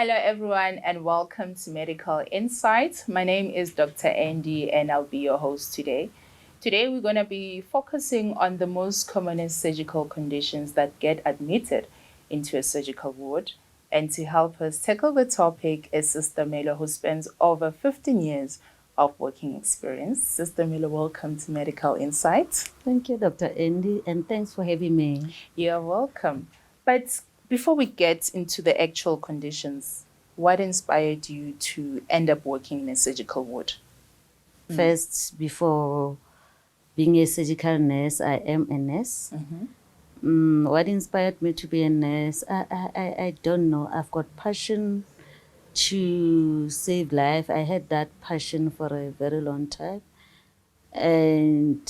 Hello, everyone, and welcome to Medical Insights. My name is Dr. Andy, and I'll be your host today. Today, we're going to be focusing on the most commonest surgical conditions that get admitted into a surgical ward. And to help us tackle the topic is Sister Miller, who spends over 15 years of working experience. Sister Miller, welcome to Medical Insights. Thank you, Dr. Andy, and thanks for having me. You're welcome. But before we get into the actual conditions, what inspired you to end up working in a surgical ward? First, before being a surgical nurse, I am a nurse. What inspired me to be a nurse? I don't know. I've got passion to save life. I had that passion for a very long time. And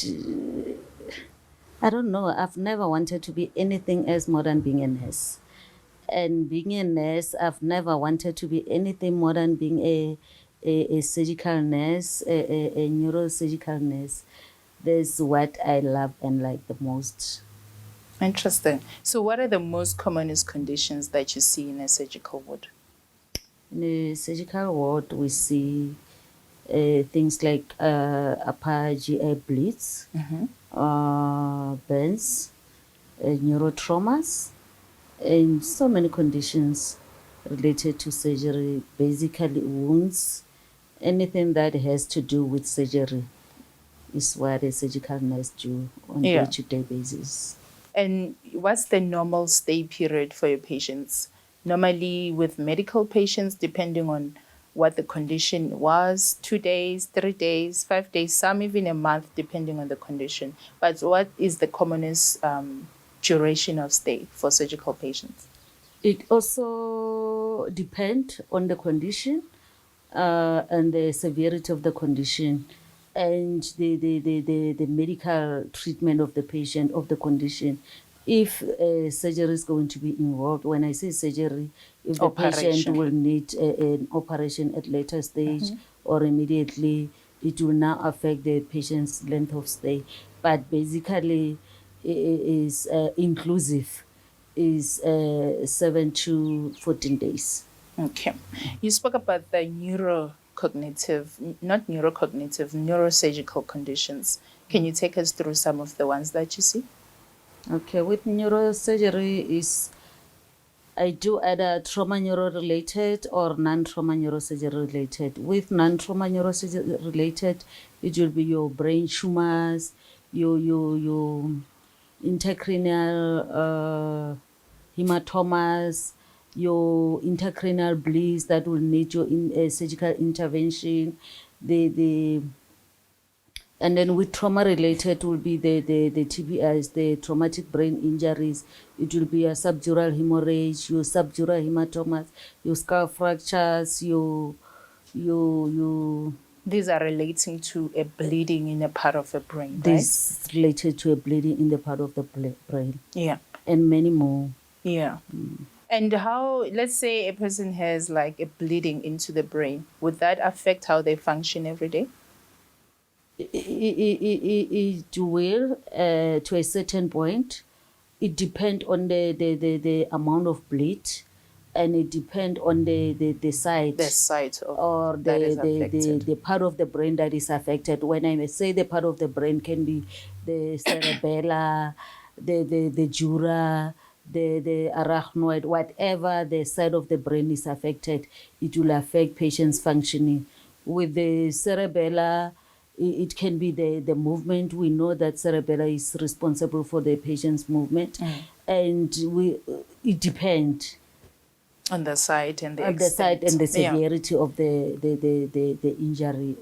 I don't know. I've never wanted to be anything else more than being a nurse. And being a nurse, I've never wanted to be anything more than being a surgical nurse, a neurosurgical nurse. That's what I love and like the most. Interesting. So, what are the most commonest conditions that you see in a surgical ward? In the surgical ward, we see things like upper GI bleeds, burns, neurotraumas, and so many conditions related to surgery, basically wounds, anything that has to do with surgery is what a surgical nurse do on Yeah. day-to-day basis. And what's the normal stay period for your patients? Normally, with medical patients, depending on what the condition was, 2 days, 3 days, 5 days, some even a month, depending on the condition. But what is the commonest duration of stay for surgical patients? It also depends on the condition and the severity of the condition and the medical treatment of the patient, of the condition. If surgery is going to be involved, when I say surgery, if the patient will need an operation at later stage or immediately, it will now affect the patient's length of stay. But basically, it is inclusive, is 7 to 14 days. Okay. You spoke about the neurosurgical conditions. Can you take us through some of the ones that you see? Okay, with neurosurgery is I do either trauma neuro related or non-trauma neurosurgery related. With non-trauma neurosurgery related, it will be your brain tumors, your intracranial hematomas, your intracranial bleeds that will need your surgical intervention. And then with trauma related will be the TBIs, the traumatic brain injuries. It will be a subdural hemorrhage, your subdural hematomas, your skull fractures, your These are relating to a bleeding in a part of the brain, right? This related to a bleeding in the part of the brain. Yeah. And many more. Yeah. And how, let's say a person has like a bleeding into the brain, would that affect how they function every day? It will to a certain point. It depends on the amount of bleed, and it depends on the site. The site of or that is affected. the part of the brain that is affected. When I say the part of the brain can be the cerebella, the dura, the arachnoid, whatever the side of the brain is affected, it will affect patients' functioning. With the cerebella, it can be the movement. We know that cerebella is responsible for the patient's movement, and it depends on the site and the on the extent. site and the severity of the injury.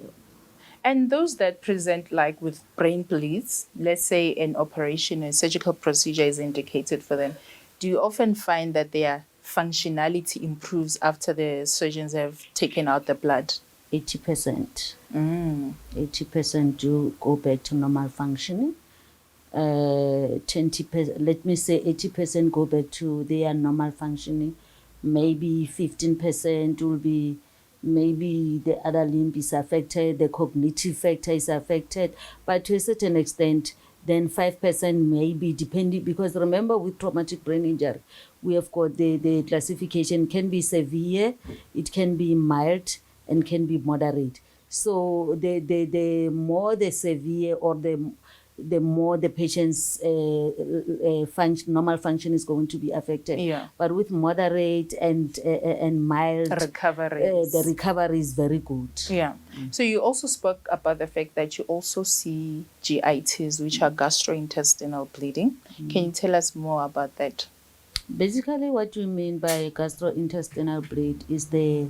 And those that present like with brain bleeds, let's say an operation, a surgical procedure is indicated for them, do you often find that their functionality improves after the surgeons have taken out the blood? 80%. 80% do go back to normal functioning. 20%, let me say 80% go back to their normal functioning. Maybe 15% will be, maybe the other limb is affected, the cognitive factor is affected, but to a certain extent, then 5% may be depending, because remember with traumatic brain injury, we have got the classification can be severe, it can be mild, and can be moderate. So the more the severe or the more the patient's normal function is going to be affected. Yeah. But with moderate and mild, the recovery is very good. Yeah. So you also spoke about the fact that you also see GITs, which are gastrointestinal bleeding. Can you tell us more about that? Basically, what we mean by gastrointestinal bleed is the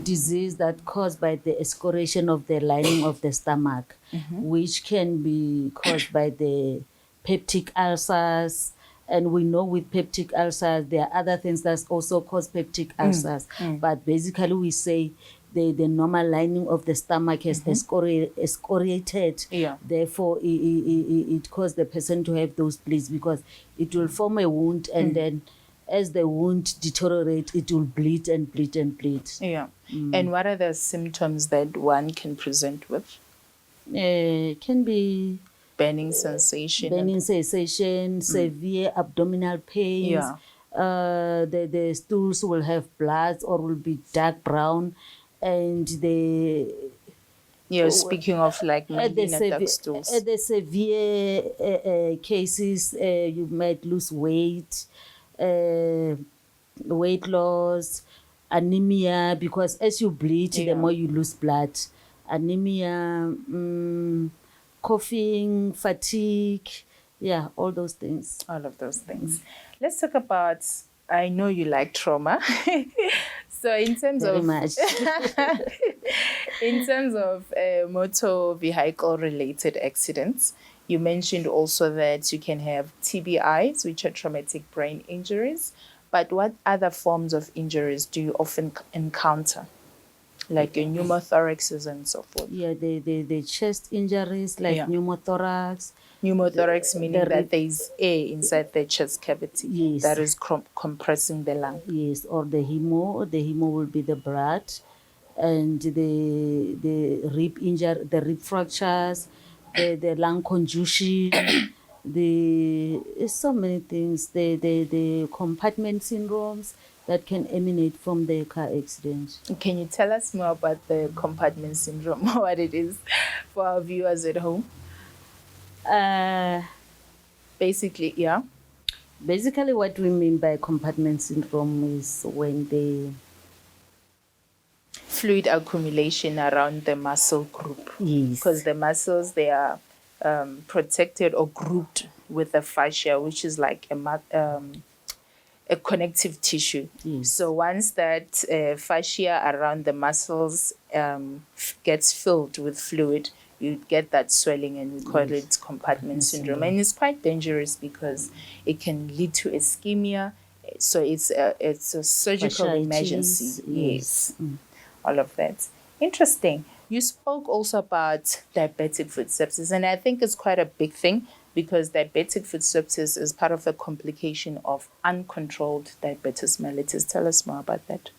disease that caused by the excoriation of the lining of the stomach, which can be caused by the peptic ulcers. And we know with peptic ulcers, there are other things that also cause peptic ulcers. But basically, we say the normal lining of the stomach has excoriated. Yeah. Therefore, it caused the person to have those bleeds, because it will form a wound, and then as the wound deteriorates, it will bleed and bleed and bleed. Yeah. And what are the symptoms that one can present with? Can be Burning sensation. Severe abdominal pains. Yeah. The stools will have blood or will be dark brown, and Speaking of like duck stools. At the severe cases, you might lose weight, weight loss, anemia, because as you bleed, the more you lose blood. Anemia, coughing, fatigue, all those things. All of those things. Let's talk about, I know you like trauma. So in terms Very of much. in terms of motor vehicle related accidents, you mentioned also that you can have TBIs, which are traumatic brain injuries. But what other forms of injuries do you often encounter? Like your pneumothoraxes and so forth. Yeah, the chest injuries like pneumothorax. Pneumothorax meaning that there is air inside the chest cavity. Yes. That is compressing the lung. Yes, or the hemo. The hemo will be the blood, and the rib injury, the rib fractures, the lung congestion. So many things. The compartment syndromes that can emanate from the car accident. Can you tell us more about the compartment syndrome, what it is for our viewers at home? Basically, Basically, what we mean by compartment syndrome is when the fluid accumulation around the muscle group. Yes. Because the muscles, they are protected or grouped with the fascia, which is like a connective tissue. Yes. So once that fascia around the muscles gets filled with fluid, you get that swelling, and we call it compartment syndrome. And it's quite dangerous because it can lead to ischemia. So it's a surgical emergency. Yes. All of that. Interesting. You spoke also about diabetic foot sepsis, and I think it's quite a big thing, because diabetic foot sepsis is part of the complication of uncontrolled diabetes mellitus. Tell us more about that.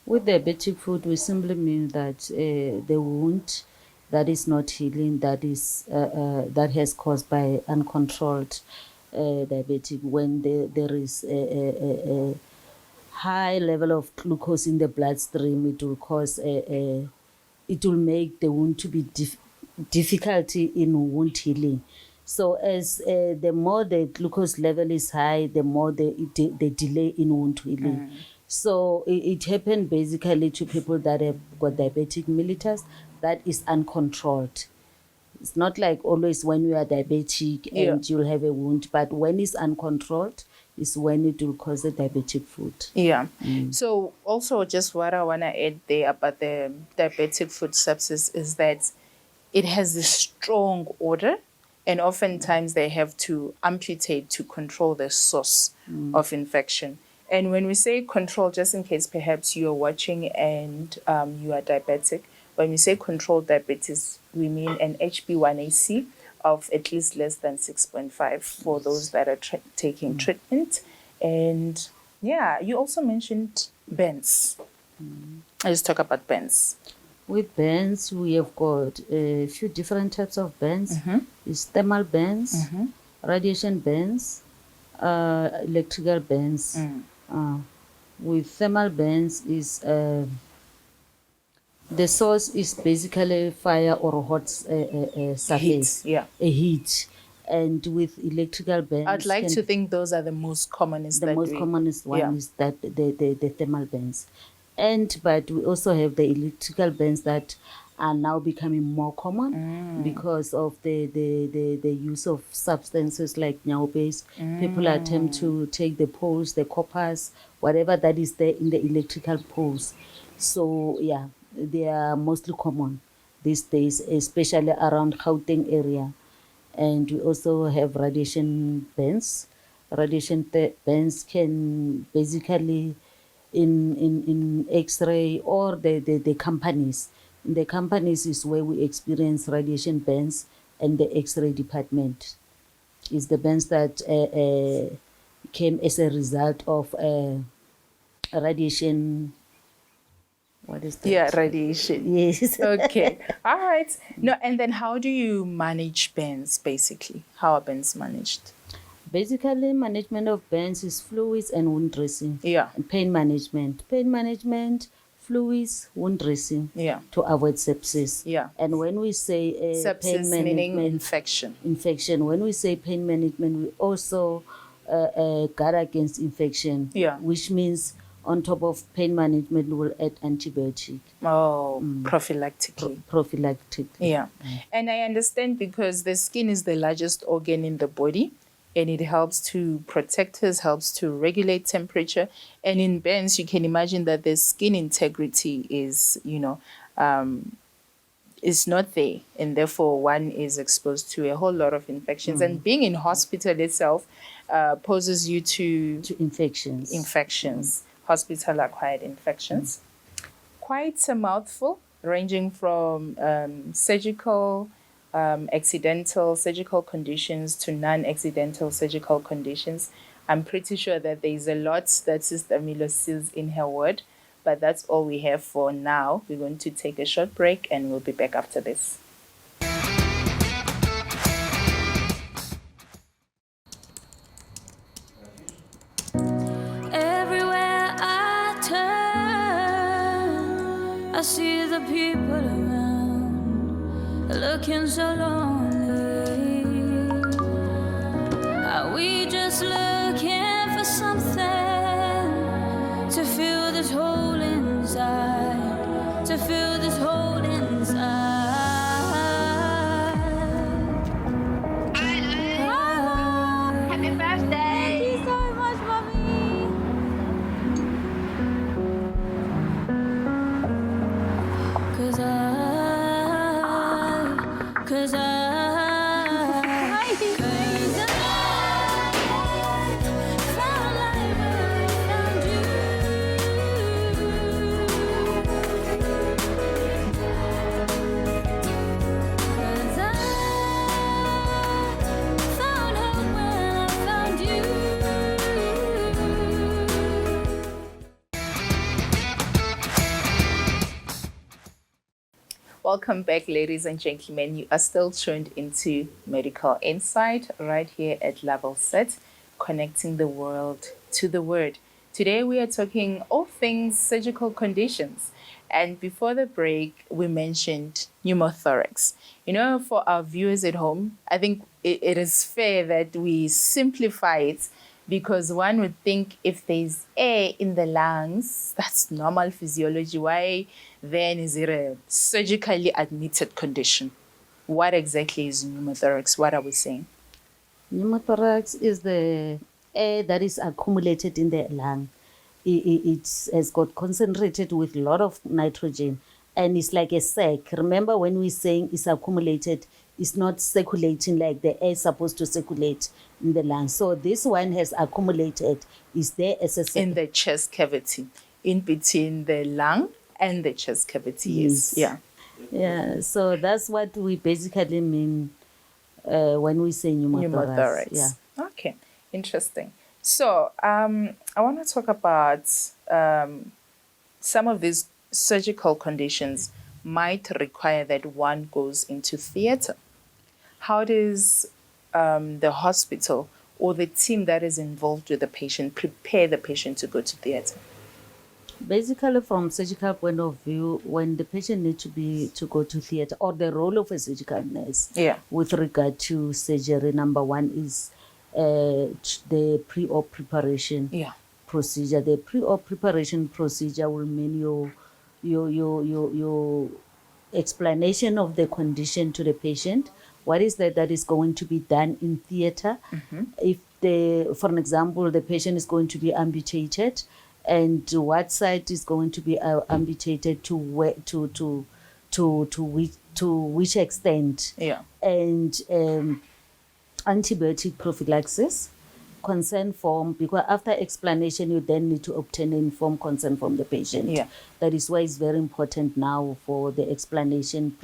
With diabetic foot, we simply mean that the wound that is not healing, that is that has caused by uncontrolled diabetic, when there is a high level of glucose in the bloodstream, it will cause it will make the wound to be difficulty in wound healing. So as the more the glucose level is high, the more the delay in wound healing. So it happened basically to people that have got diabetic mellitus that is uncontrolled. It's not like always when you are diabetic and you'll have a wound, but when it's uncontrolled is when it will cause a diabetic foot. Yeah. So also just what I want to add there about the diabetic foot sepsis is that it has a strong odor, and oftentimes they have to amputate to control the source of infection. And when we say control, just in case perhaps you're watching and you are diabetic, when we say controlled diabetes, we mean an HbA1c of at least less than 6.5 for those that are taking treatment. And you also mentioned bends. Let's talk about bends. With burns, we have got a few different types of burns. It's thermal burns, radiation burns, electrical burns. With thermal burns is the source is basically fire or hot surface, yeah. a heat. And with electrical burns, I'd like to think those are the most commonest. the most commonest one is that the thermal burns. But we also have the electrical burns that are now becoming more common because of the use of substances like nyaopes. People attempt to take the poles, the coppers, whatever that is there in the electrical poles. So yeah, they are mostly common these days, especially around Gauteng area. And we also have radiation burns. Radiation burns can basically in X-ray or the companies. In the companies is where we experience radiation burns, and the X-ray department is the burns that came as a result of radiation. What is that? Yeah, radiation. Yes. Okay. All right. No, and then how do you manage burns, basically? How are burns managed? Basically, management of burns is fluids and wound dressing. Yeah. And pain management. Pain management, fluids, wound dressing. Yeah. To avoid sepsis. Yeah. And when we say Sepsis pain meaning management, infection. when we say pain management, we also guard against infection. Yeah. Which means on top of pain management, we will add antibiotic. Oh, prophylactically. Prophylactic. Yeah. And I understand because the skin is the largest organ in the body, and it helps to protect us, helps to regulate temperature. And in burns, you can imagine that the skin integrity is, is not there, and therefore one is exposed to a whole lot of infections. And being in hospital itself poses you to infections. Hospital-acquired infections. Quite a mouthful, ranging from surgical, accidental surgical conditions to non-accidental surgical conditions. I'm pretty sure that there is a lot that Sister Milo sees in her word, but that's all we have for now. We're going to take a short break and we'll be back after this. Everywhere I turn, I see the people around looking so lonely. Are we just looking for something to fill this hole inside? To fill this hole inside. Happy birthday! Thank you so much, mommy. Cause I found life where I found you. Cause I found hope when I found you. Welcome back, ladies and gentlemen. You are still tuned into Medical Insight right here at Level Set, connecting the world to the word. Today we are talking all things surgical conditions. And before the break, we mentioned pneumothorax. For our viewers at home, I think it is fair that we simplify it, because one would think if there's air in the lungs, that's normal physiology. Why then is it a surgically admitted condition? What exactly is pneumothorax? What are we saying? Pneumothorax is the air that is accumulated in the lung. It has got concentrated with a lot of nitrogen, and it's like a sac. Remember when we're saying it's accumulated, it's not circulating like the air is supposed to circulate in the lung. So this one has accumulated. Is there as a sac. In the chest cavity, in between the lung and the chest cavity. Yes. Yeah. Yeah, so that's what we basically mean when we say pneumothorax. Yeah. Okay, interesting. So I want to talk about some of these surgical conditions might require that one goes into theater. How does the hospital or the team that is involved with the patient prepare the patient to go to theater? Basically, from surgical point of view, when the patient needs to go to theater, or the role of a surgical nurse, Yeah. with regard to surgery, number one is the pre-op preparation Yeah. procedure. The pre-op preparation procedure will mean your explanation of the condition to the patient. What is that is going to be done in theater? If for an example, the patient is going to be amputated, and what side is going to be amputated to which extent? Yeah. And antibiotic prophylaxis, consent form, because after explanation you then need to obtain informed consent from the patient. Yeah. That is why it's very important now for the explanation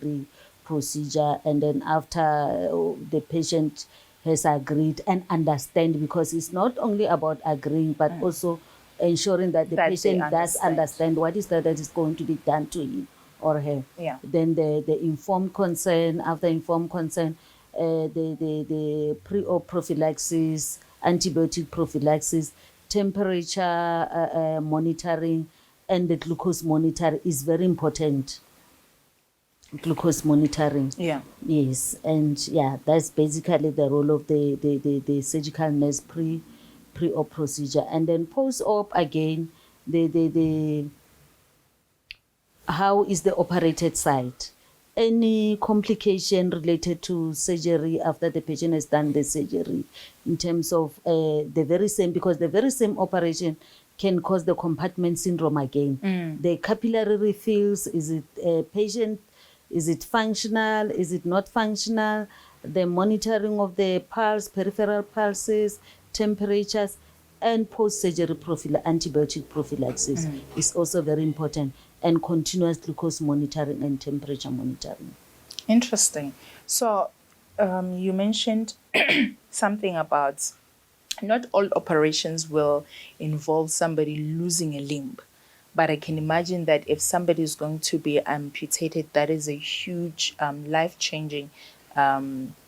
procedure, and then after the patient has agreed and understand, because it's not only about agreeing but also ensuring that the That they patient does understand what is that is going to be done to him or her. Yeah. Then the informed consent, after informed consent, the pre-op prophylaxis, antibiotic prophylaxis, temperature monitoring, and the glucose monitoring is very important. Glucose monitoring. Yeah. Yes, and yeah, that's basically the role of the surgical nurse pre-op procedure. And then post-op, again, the how is the operated site? Any complication related to surgery after the patient has done the surgery, in terms of the very same, because the very same operation can cause the compartment syndrome again. The capillary refills, is it patient, is it functional, is it not functional? The monitoring of the pulse, peripheral pulses, temperatures, and post-surgery antibiotic prophylaxis is also very important, and continuous glucose monitoring and temperature monitoring. Interesting. So you mentioned something about not all operations will involve somebody losing a limb, but I can imagine that if somebody is going to be amputated, that is a huge life-changing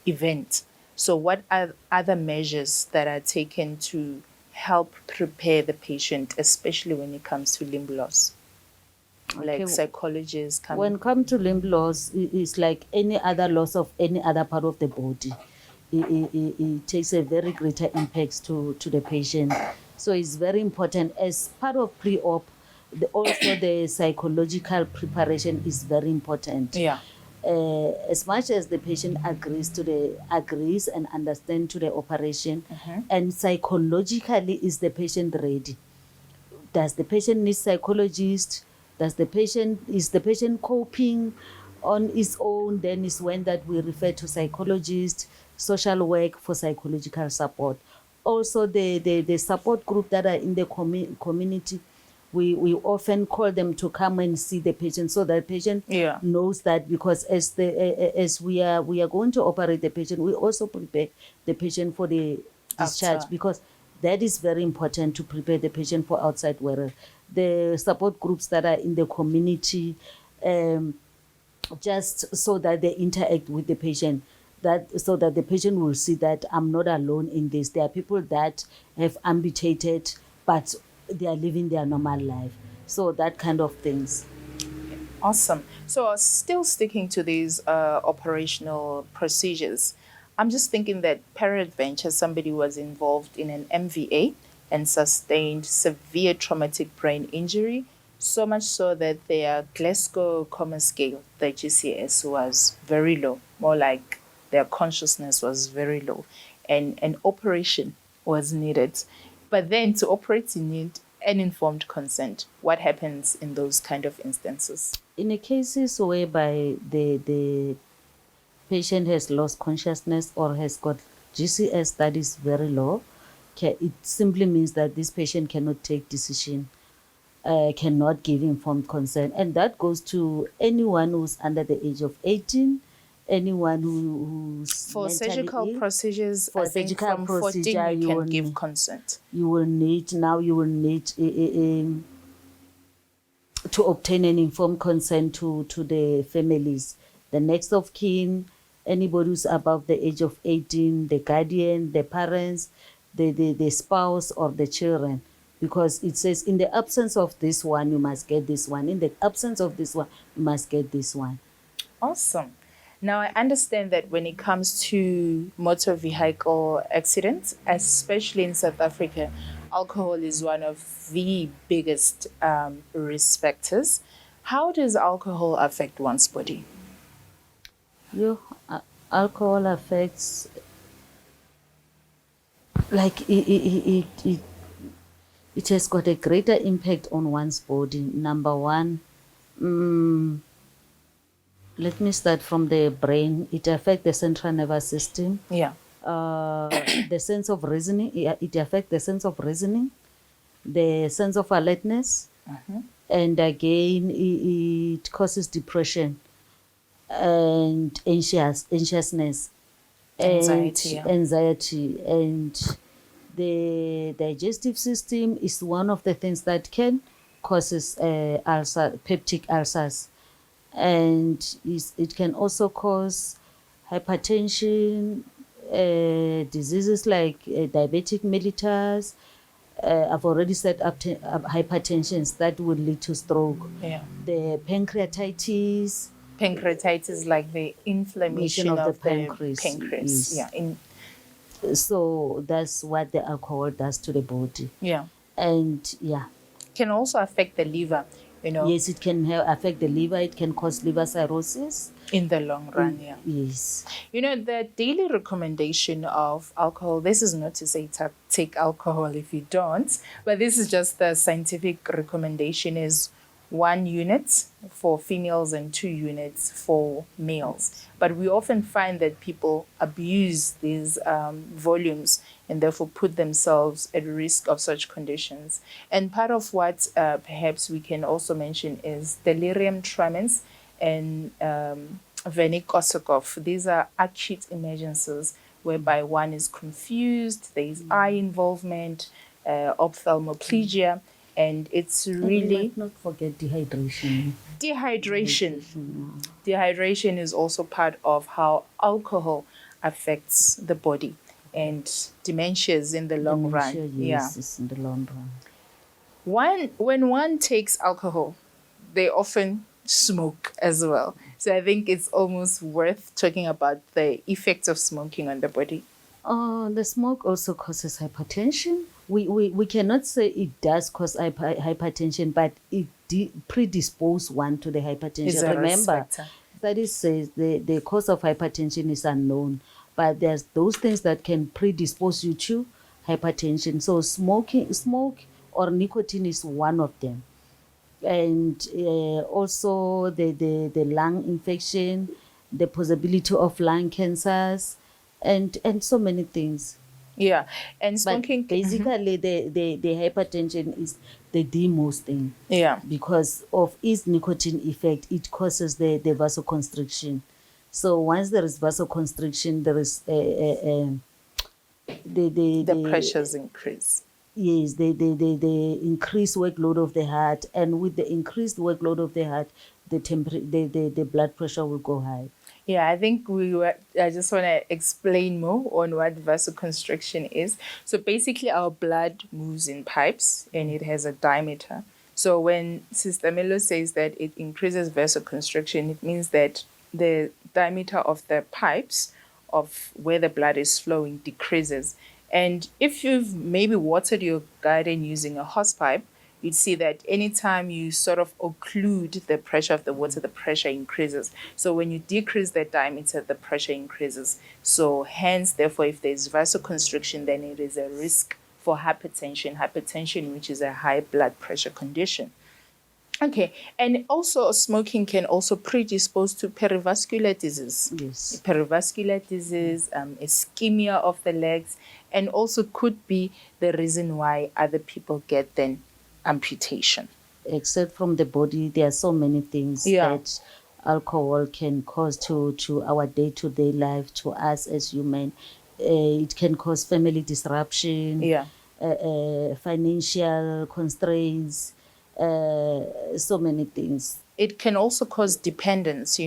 event. So what are other measures that are taken to help prepare the patient, especially when it comes to limb loss? Like psychologists come. When it comes to limb loss, it's like any other loss of any other part of the body. It takes a very greater impact to the patient. So it's very important as part of pre-op. Also the psychological preparation is very important. Yeah. As much as the patient agrees and understands to the operation, and psychologically is the patient ready? Does the patient need psychologist? Is the patient coping on his own? Then is when that we refer to psychologist, social work for psychological support. Also the support group that are in the community, we often call them to come and see the patient, so that the patient knows that, because as we are going to operate the patient, we also prepare the patient for the discharge, because that is very important, to prepare the patient for outside wearer. The support groups that are in the community, just so that they interact with the patient, so that the patient will see that I'm not alone in this. There are people that have amputated, but they are living their normal life. So that kind of things. Awesome. So still sticking to these operational procedures, I'm just thinking that peradventure somebody was involved in an MVA and sustained severe traumatic brain injury, so much so that their Glasgow Coma Scale, the GCS, was very low, more like their consciousness was very low, and an operation was needed. But then to operate, you need an informed consent. What happens in those kind of instances? In the cases whereby the patient has lost consciousness or has got GCS that is very low, it simply means that this patient cannot take decision, cannot give informed consent. And that goes to anyone who's under the age of 18, anyone who's for surgical ill. procedures, For I think surgical from procedure, 14 you can give consent. You will need to obtain an informed consent to the families, the next of kin, anybody who's above the age of 18, the guardian, the parents, the spouse or the children. Because it says, in the absence of this one, you must get this one. In the absence of this one, you must get this one. Awesome. Now, I understand that when it comes to motor vehicle accidents, especially in South Africa, alcohol is one of the biggest risk factors. How does alcohol affect one's body? Alcohol affects, like, it has got a greater impact on one's body. Number one, let me start from the brain. It affects the central nervous system. Yeah. The sense of reasoning. It affects the sense of reasoning, the sense of alertness, and again, it causes depression and anxiousness, Anxiety, and yeah. anxiety, and the digestive system is one of the things that can causes peptic ulcers, and it can also cause hypertension, diseases like diabetic mellitus. I've already set up hypertensions that would lead to stroke. Yeah. The pancreatitis. Pancreatitis, like the inflammation Of the of the pancreas, pancreas. yes. Yeah. So that's what the alcohol does to the body. Yeah. And yeah, Can also affect the liver, yes, it can affect the liver. It can cause liver cirrhosis. in the long run. Yeah. Yes. The daily recommendation of alcohol, this is not to say take alcohol if you don't, but this is just the scientific recommendation, is 1 unit for females and 2 units for males. But we often find that people abuse these volumes and therefore put themselves at risk of such conditions. And part of what perhaps we can also mention is delirium tremens and Wernicke-Korsakoff. These are acute emergencies whereby one is confused, there is eye involvement, ophthalmoplegia, and it's really And not forget dehydration. dehydration. Dehydration is also part of how alcohol affects the body, and dementias in the long Dementia, run. yes, it's in the long run. When one takes alcohol, they often smoke as well. So I think it's almost worth talking about the effects of smoking on the body. The smoke also causes hypertension. We cannot say it does cause hypertension, but it predisposes one to the hypertension. Is a risk Remember, factor. studies says the cause of hypertension is unknown, but there's those things that can predispose you to hypertension. So smoke or nicotine is one of them. And also the lung infection, the possibility of lung cancers, and so many things. Yeah, and But smoking. basically, the hypertension is the most thing, Yeah. because of its nicotine effect. It causes the vasoconstriction. So once there is vasoconstriction, there is The pressures increase. Yes, the increased workload of the heart, and with the increased workload of the heart, the blood pressure will go high. Yeah, I think I just want to explain more on what vasoconstriction is. So basically, our blood moves in pipes and it has a diameter. So when Sister Milo says that it increases vasoconstriction, it means that the diameter of the pipes of where the blood is flowing decreases. And if you've maybe watered your garden using a hose pipe, you'd see that anytime you sort of occlude the pressure of the water, the pressure increases. So when you decrease the diameter, the pressure increases. So hence, therefore, if there's vasoconstriction, then it is a risk for hypertension, which is a high blood pressure condition. Okay, and also smoking can also predispose to perivascular disease. Yes. Perivascular disease, ischemia of the legs, and also could be the reason why other people get then amputation. Except from the body, there are so many things that alcohol can cause to our day-to-day life, to us as human. It can cause family disruption, financial constraints, so many things. It can also cause dependence,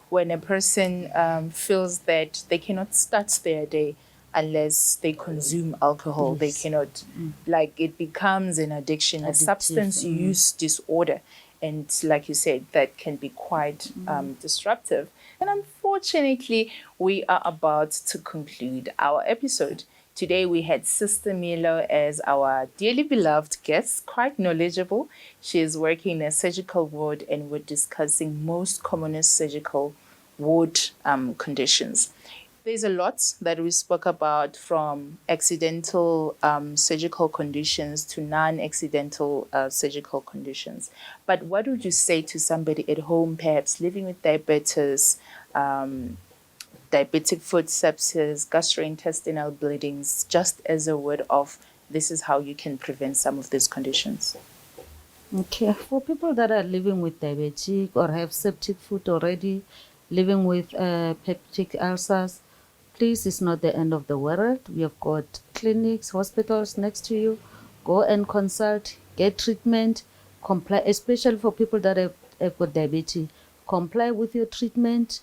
when a person feels that they cannot start their day unless they consume alcohol. They Yes. cannot, like, it becomes an addiction, a Addictive, substance use disorder. And like you said, that can be quite disruptive. And unfortunately, we are about to conclude our episode. Today we had Sister Milo as our dearly beloved guest, quite knowledgeable. She is working in a surgical ward and we're discussing most commonest surgical ward conditions. There's a lot that we spoke about, from accidental surgical conditions to non-accidental surgical conditions. But what would you say to somebody at home, perhaps living with diabetes, diabetic foot sepsis, gastrointestinal bleedings, just as a word of this is how you can prevent some of these conditions? Okay, for people that are living with diabetic or have septic foot already, living with peptic ulcers, please, it's not the end of the world. We have got clinics, hospitals next to you. Go and consult, get treatment, comply, especially for people that have got diabetes. Comply with your treatment.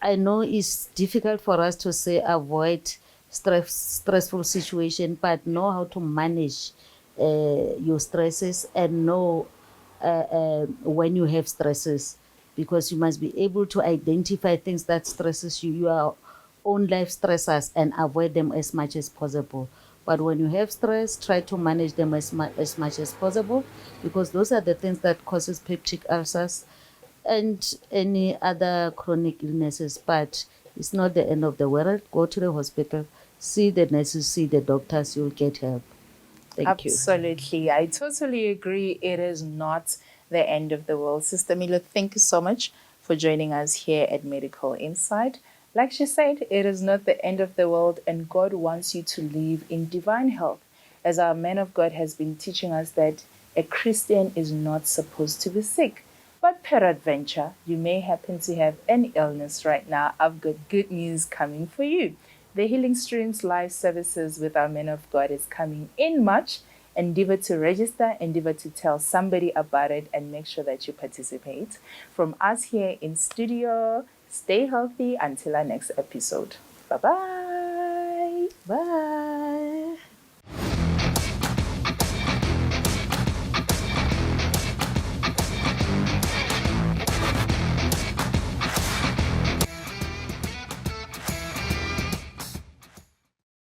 I know it's difficult for us to say avoid stressful situation, but know how to manage your stresses and know when you have stresses, because you must be able to identify things that stresses you, your own life stressors, and avoid them as much as possible. But when you have stress, try to manage them as much as possible, because those are the things that causes peptic ulcers and any other chronic illnesses. But it's not the end of the world. Go to the hospital, see the nurses, see the doctors, you'll get help. Thank you. Absolutely. I totally agree. It is not the end of the world. Sister Milo, thank you so much for joining us here at Medical Insight. Like she said, it is not the end of the world, and God wants you to live in divine health. As our man of God has been teaching us, that a Christian is not supposed to be sick. But peradventure, you may happen to have an illness right now. I've got good news coming for you. The Healing Streams live services with our men of God is coming in March. Endeavor to register, endeavor to tell somebody about it, and make sure that you participate. From us here in studio, stay healthy until our next episode. Bye-bye. Bye.